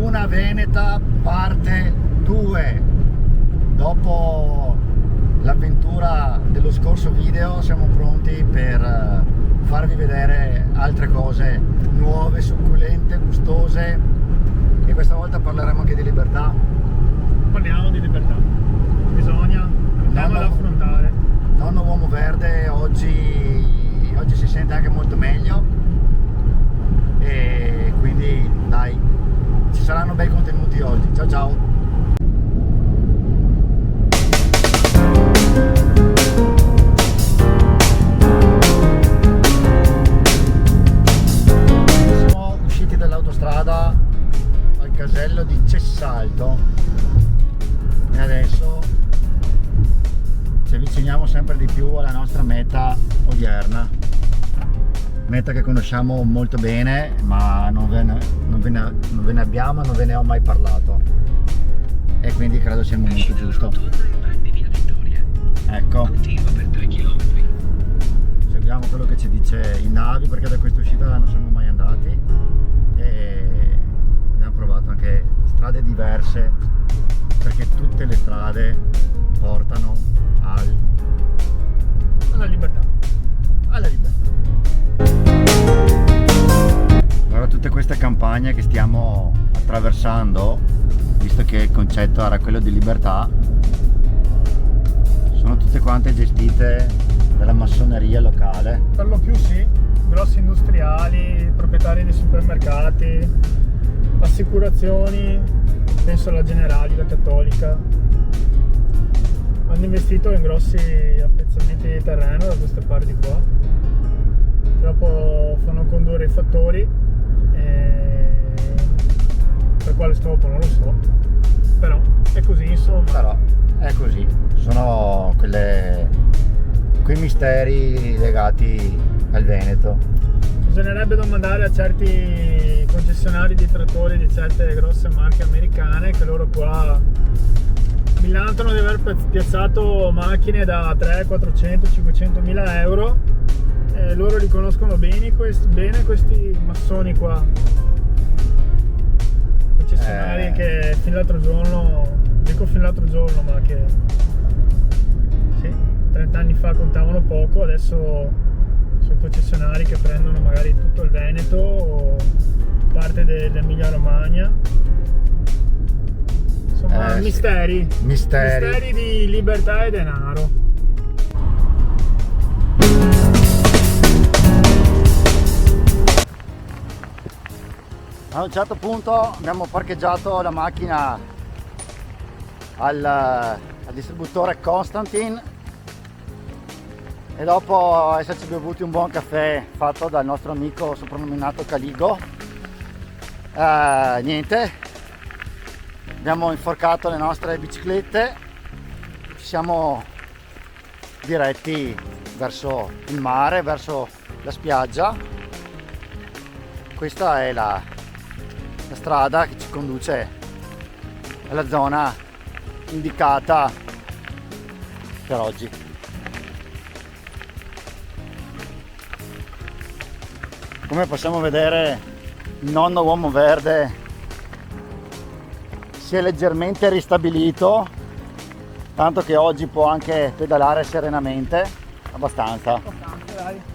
Laguna Veneta parte 2. Dopo l'avventura dello scorso video siamo pronti per farvi vedere altre cose nuove, succulente, gustose, e questa volta parleremo anche di libertà. Parliamo di libertà, bisogna andiamo ad affrontare. Nonno Uomo Verde oggi si sente anche molto meglio, e quindi dai, ci saranno bei contenuti oggi. Ciao ciao! Siamo usciti dall'autostrada al casello di Cessalto e adesso ci avviciniamo sempre di più alla nostra meta odierna, meta che conosciamo molto bene, ma non ve ne abbiamo, non ve ne ho mai parlato, e quindi credo sia il momento giusto. Ecco, seguiamo quello che ci dice il Navi, perché da questa uscita non siamo mai andati e abbiamo provato anche strade diverse, perché tutte le strade portano alla libertà. Alla libertà. Allora, tutte queste campagne che stiamo attraversando, visto che il concetto era quello di libertà, sono tutte quante gestite dalla massoneria locale. Per lo più sì, grossi industriali, proprietari di supermercati, assicurazioni, penso alla Generali, la Cattolica. Hanno investito in grossi appezzamenti di terreno da queste parti qua, dopo fanno condurre i fattori, per quale scopo non lo so, però è così, insomma. Però è così, sono quei misteri legati al Veneto. Bisognerebbe domandare a certi concessionari di trattori di certe grosse marche americane, che loro qua milantano di aver piazzato macchine da 300, 400, 500 mila euro, e loro li conoscono bene questi massoni qua, concessionari che fin l'altro giorno, ma che sì, 30 anni fa contavano poco, adesso sono concessionari che prendono magari tutto il Veneto o parte dell'Emilia Romagna. Insomma, misteri di libertà e denaro. A un certo punto abbiamo parcheggiato la macchina al distributore Constantin, e dopo esserci bevuti un buon caffè fatto dal nostro amico soprannominato Caligo, niente, abbiamo inforcato le nostre biciclette, ci siamo diretti verso il mare, verso la spiaggia. Questa è la strada che ci conduce alla zona indicata per oggi. Come possiamo vedere, il nonno Uomo Verde si è leggermente ristabilito, tanto che oggi può anche pedalare serenamente, abbastanza. Dai.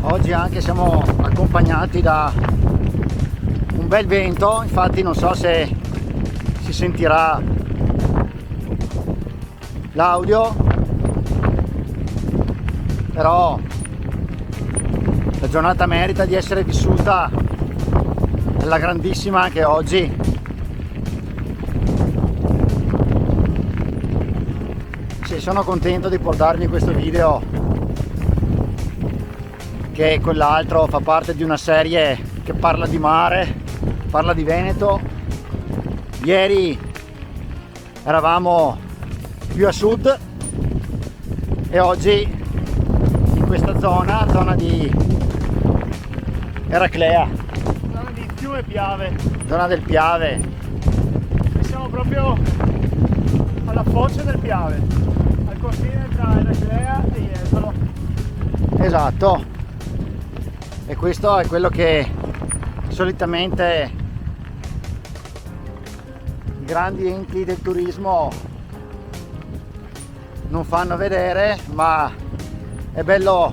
Oggi anche siamo accompagnati da un bel vento, infatti non so se si sentirà l'audio, però la giornata merita di essere vissuta alla grandissima anche oggi. Sì, sono contento di portarvi questo video, che quell'altro fa parte di una serie che parla di mare, parla di Veneto. Ieri eravamo più a sud e oggi questa zona di Eraclea, Zona di Fiume Piave. zona del Piave. E siamo proprio alla foce del Piave, al confine tra Eraclea e Jesolo. Esatto, e questo è quello che solitamente i grandi enti del turismo non fanno vedere, ma è bello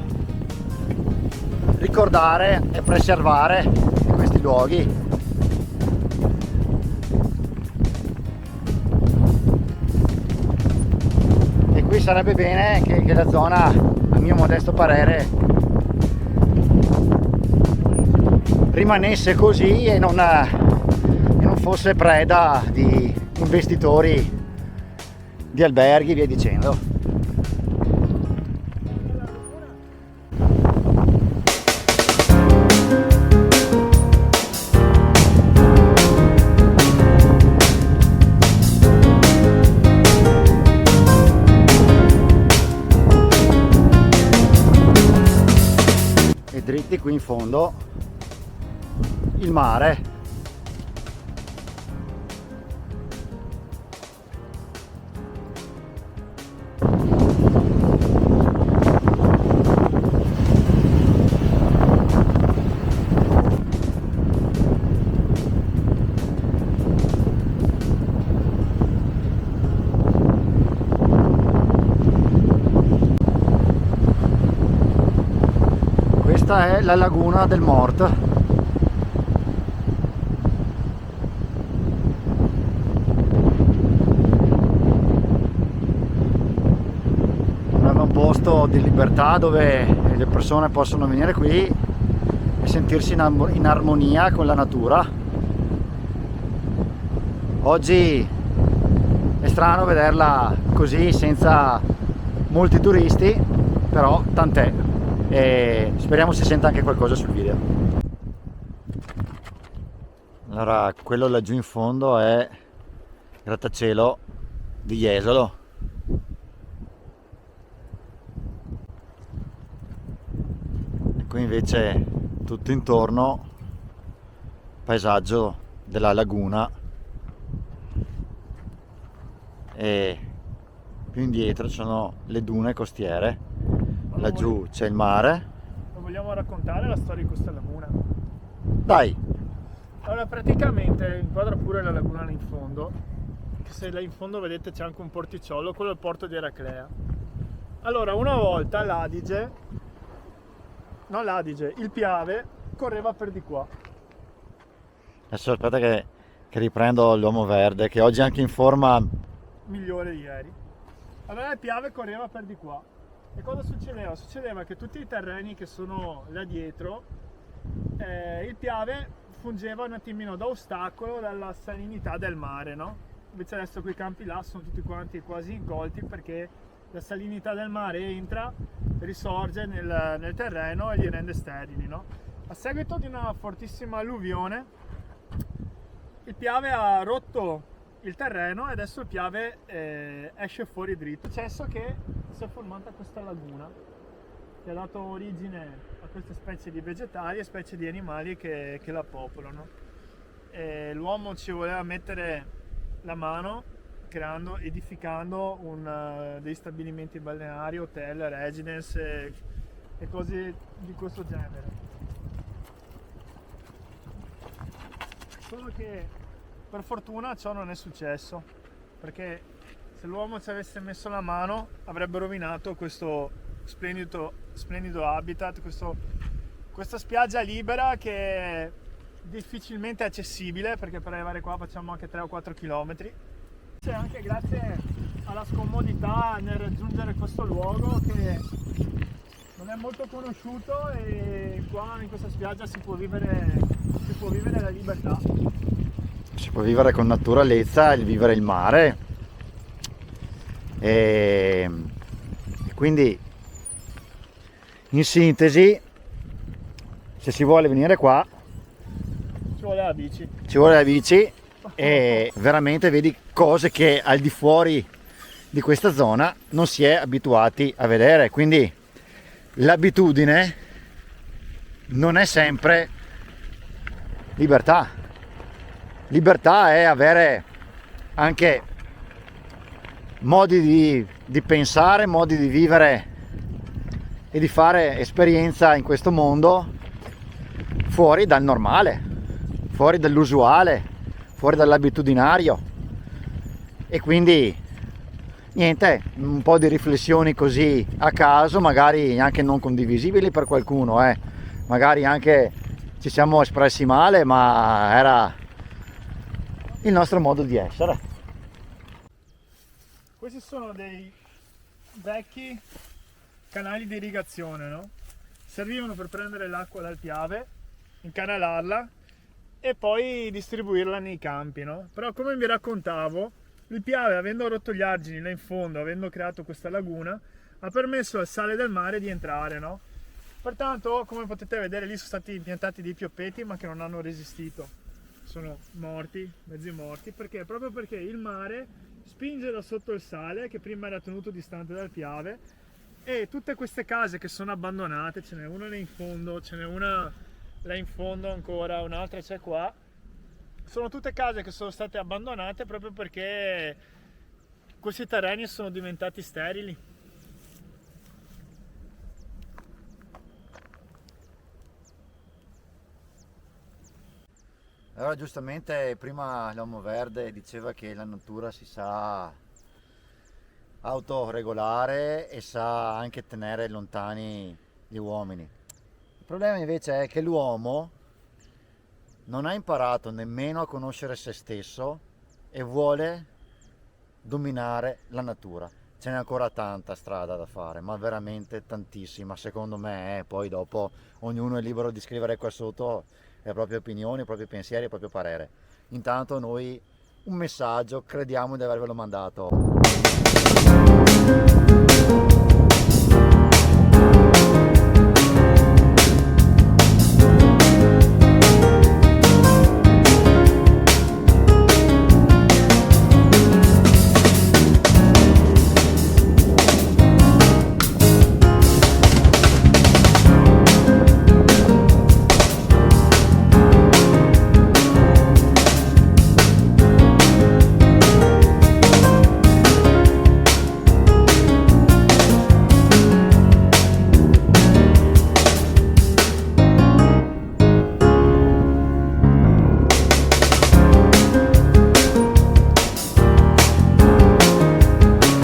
ricordare e preservare questi luoghi. E qui sarebbe bene che la zona, a mio modesto parere, rimanesse così e non fosse preda di investitori di alberghi e via dicendo. E dritti qui in fondo il mare. Questa è la laguna del Mort. Un avamposto di libertà dove le persone possono venire qui e sentirsi in armonia con la natura. Oggi è strano vederla così senza molti turisti, però tant'è. E speriamo si senta anche qualcosa sul video. Allora, quello laggiù in fondo è il grattacielo di Jesolo. E qui invece tutto intorno paesaggio della laguna, e più indietro ci sono le dune costiere. Laggiù c'è il mare. Vogliamo raccontare la storia di questa laguna? Dai! Allora, praticamente inquadra pure la laguna là in fondo, che se là in fondo vedete c'è anche un porticciolo, quello è il porto di Eraclea. Allora, una volta il Piave correva per di qua. Adesso aspetta che riprendo l'uomo verde, che oggi è anche in forma. Migliore di ieri. Allora il Piave correva per di qua. E cosa succedeva? Succedeva che tutti i terreni che sono là dietro, il Piave fungeva un attimino da ostacolo dalla salinità del mare, no? Invece adesso quei campi là sono tutti quanti quasi incolti, perché la salinità del mare entra, risorge nel terreno e li rende sterili, no? A seguito di una fortissima alluvione, il Piave ha rotto il terreno e adesso il Piave esce fuori dritto. È successo che si è formata questa laguna che ha dato origine a queste specie di vegetali e specie di animali che la popolano. E l'uomo ci voleva mettere la mano edificando dei stabilimenti balneari, hotel, residence e cose di questo genere. Solo che per fortuna ciò non è successo, perché se l'uomo ci avesse messo la mano avrebbe rovinato questo splendido habitat, questa spiaggia libera che è difficilmente accessibile, perché per arrivare qua facciamo anche 3 o 4 km. C'è anche grazie alla scomodità nel raggiungere questo luogo che non è molto conosciuto, e qua in questa spiaggia si può vivere la libertà. Si può vivere con naturalezza, vivere il mare, e quindi in sintesi, se si vuole venire qua ci vuole la bici. Ci vuole la bici, e veramente vedi cose che al di fuori di questa zona non si è abituati a vedere. Quindi l'abitudine non è sempre libertà. Libertà è avere anche modi di pensare, modi di vivere e di fare esperienza in questo mondo fuori dal normale, fuori dall'usuale, fuori dall'abitudinario. E quindi niente, un po' di riflessioni così a caso, magari anche non condivisibili per qualcuno, magari anche ci siamo espressi male, ma era il nostro modo di essere. Questi sono dei vecchi canali di irrigazione, no? Servivano per prendere l'acqua dal Piave, incanalarla e poi distribuirla nei campi, no? Però come vi raccontavo, il Piave, avendo rotto gli argini là in fondo, avendo creato questa laguna, ha permesso al sale del mare di entrare, no? Pertanto, come potete vedere, lì sono stati impiantati dei pioppeti, ma che non hanno resistito. Sono morti, mezzi morti, perché? Proprio perché il mare spinge da sotto il sale, che prima era tenuto distante dal Piave, e tutte queste case che sono abbandonate, ce n'è una lì in fondo, ce n'è una là in fondo ancora, un'altra c'è qua, sono tutte case che sono state abbandonate proprio perché questi terreni sono diventati sterili. Allora, giustamente prima l'uomo verde diceva che la natura si sa autoregolare e sa anche tenere lontani gli uomini. Il problema invece è che l'uomo non ha imparato nemmeno a conoscere se stesso e vuole dominare la natura. Ce n'è ancora tanta strada da fare, ma veramente tantissima, secondo me. Poi dopo ognuno è libero di scrivere qua sotto le proprie opinioni, i propri pensieri, il proprio parere. Intanto noi un messaggio crediamo di avervelo mandato.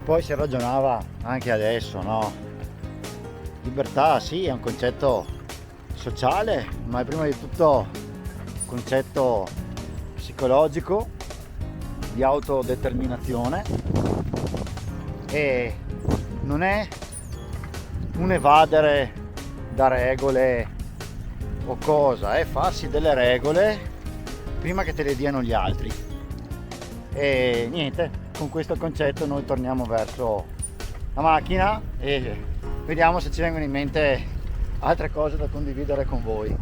Poi si ragionava anche adesso, no? Libertà sì, è un concetto sociale, ma è prima di tutto un concetto psicologico di autodeterminazione e non è un evadere da regole o cosa, è farsi delle regole prima che te le diano gli altri. E niente, con questo concetto noi torniamo verso la macchina e vediamo se ci vengono in mente altre cose da condividere con voi.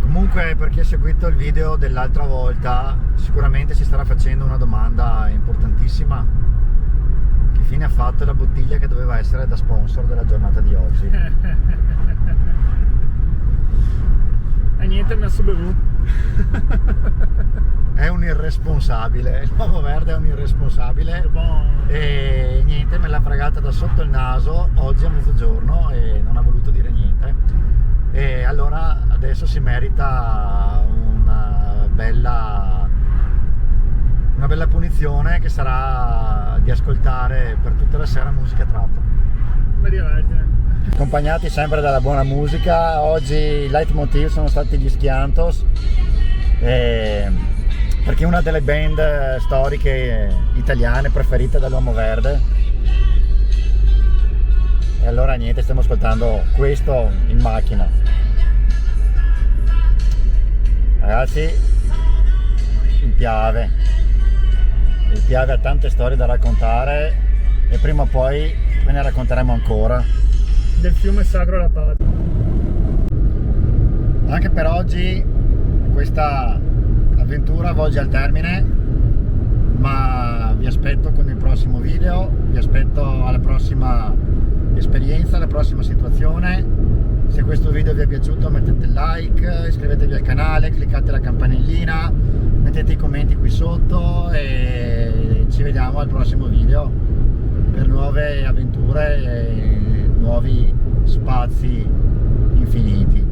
Comunque, per chi ha seguito il video dell'altra volta, sicuramente si starà facendo una domanda importantissima: che fine ha fatto la bottiglia che doveva essere da sponsor della giornata di oggi? E niente, mi ha bevuto. È un irresponsabile, il Uomo Verde è un irresponsabile e niente, me l'ha fregata da sotto il naso oggi a mezzogiorno e non ha voluto dire niente, e allora adesso si merita una bella punizione, che sarà di ascoltare per tutta la sera musica trap. Accompagnati sempre dalla buona musica. Oggi i leitmotiv sono stati gli Schiantos, perché è una delle band storiche italiane preferite dall'Uomo Verde. E allora niente, stiamo ascoltando questo in macchina. Ragazzi, il Piave ha tante storie da raccontare e prima o poi ve ne racconteremo ancora. Del fiume sacro La Patria. Anche per oggi questa avventura volge al termine, ma vi aspetto con il prossimo video, vi aspetto alla prossima esperienza, alla prossima situazione. Se questo video vi è piaciuto mettete like, iscrivetevi al canale, cliccate la campanellina, mettete i commenti qui sotto e ci vediamo al prossimo video per nuove avventure e nuovi spazi infiniti.